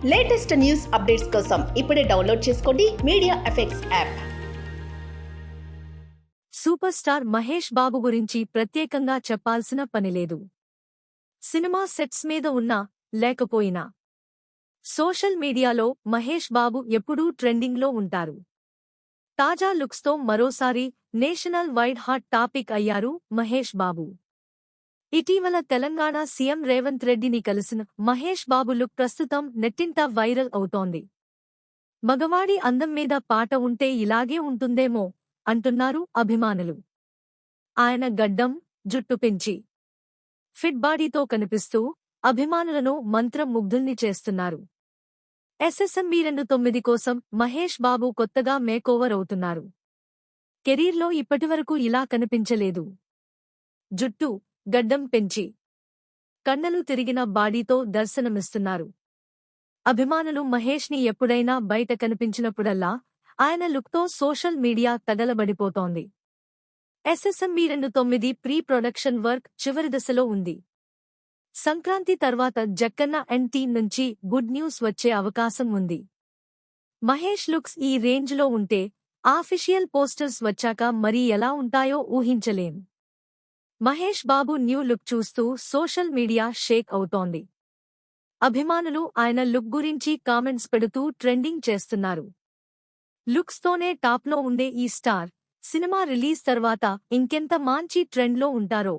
Latest news updates కోసం ఇప్పుడే download చేసుకోండి media effects app. Super star Mahesh Babu గురించి ప్రత్యేకంగా చెప్పాల్సిన పనిలేదు. సినిమా సెట్స్ మీద ఉన్నా లేకపోయినా సోషల్ మీడియాలో మహేష్ బాబు ఎప్పుడూ ట్రెండింగ్లో ఉంటారు. తాజా లుక్స్తో మరోసారి నేషనల్ వైడ్ హాట్ టాపిక్ అయ్యారు మహేష్ బాబు. ఇటీవల తెలంగాణ సీఎం రేవంత్ రెడ్డిని కలిసిన మహేష్ బాబు లుక్ ప్రస్తుతం నెట్టింట వైరల్ అవుతోంది. మగవాడి అందం మీద పాట ఉంటే ఇలాగే ఉంటుందేమో అంటున్నారు అభిమానులు. ఆయన గడ్డం, జుట్టు పెంచి ఫిట్ బాడీతో కనిపిస్తూ అభిమానులను మంత్రముగ్ధుల్ని చేస్తున్నారు. ఎస్ఎస్ఎంబీ 29 కోసం మహేష్ బాబు కొత్తగా మేకోవర్ అవుతున్నారు. కెరీర్లో ఇప్పటివరకు ఇలా కనిపించలేదు. జుట్టు, గడ్డం పెంచి కన్నలు తిరిగిన బాడీతో దర్శనమిస్తున్నారు. అభిమానులు మహేష్ని ఎప్పుడైనా బయట కనిపించినప్పుడల్లా ఆయన లుక్తో సోషల్ మీడియా తగలబడిపోతోంది. ఎస్ఎస్ఎంబీ 29 ప్రీ ప్రొడక్షన్ వర్క్ చివరి దశలో ఉంది. సంక్రాంతి తర్వాత జక్కన్న అండ్ టీమ్ నుంచి గుడ్ న్యూస్ వచ్చే అవకాశం ఉంది. మహేష్ లుక్స్ ఈ రేంజ్లో ఉంటే ఆఫిషియల్ పోస్టర్స్ వచ్చాక మరీ ఎలా ఉంటాయో ఊహించలేం. మహేష్ బాబు న్యూ లుక్ చూస్తూ సోషల్ మీడియా షేక్ అవుతోంది. అభిమానులు ఆయన లుక్ గురించి కామెంట్స్ పెడుతూ ట్రెండింగ్ చేస్తున్నారు. లుక్స్తోనే టాప్లో ఉండే ఈ స్టార్ సినిమా రిలీజ్ తర్వాత ఇంకెంత మంచి ట్రెండ్లో ఉంటారో.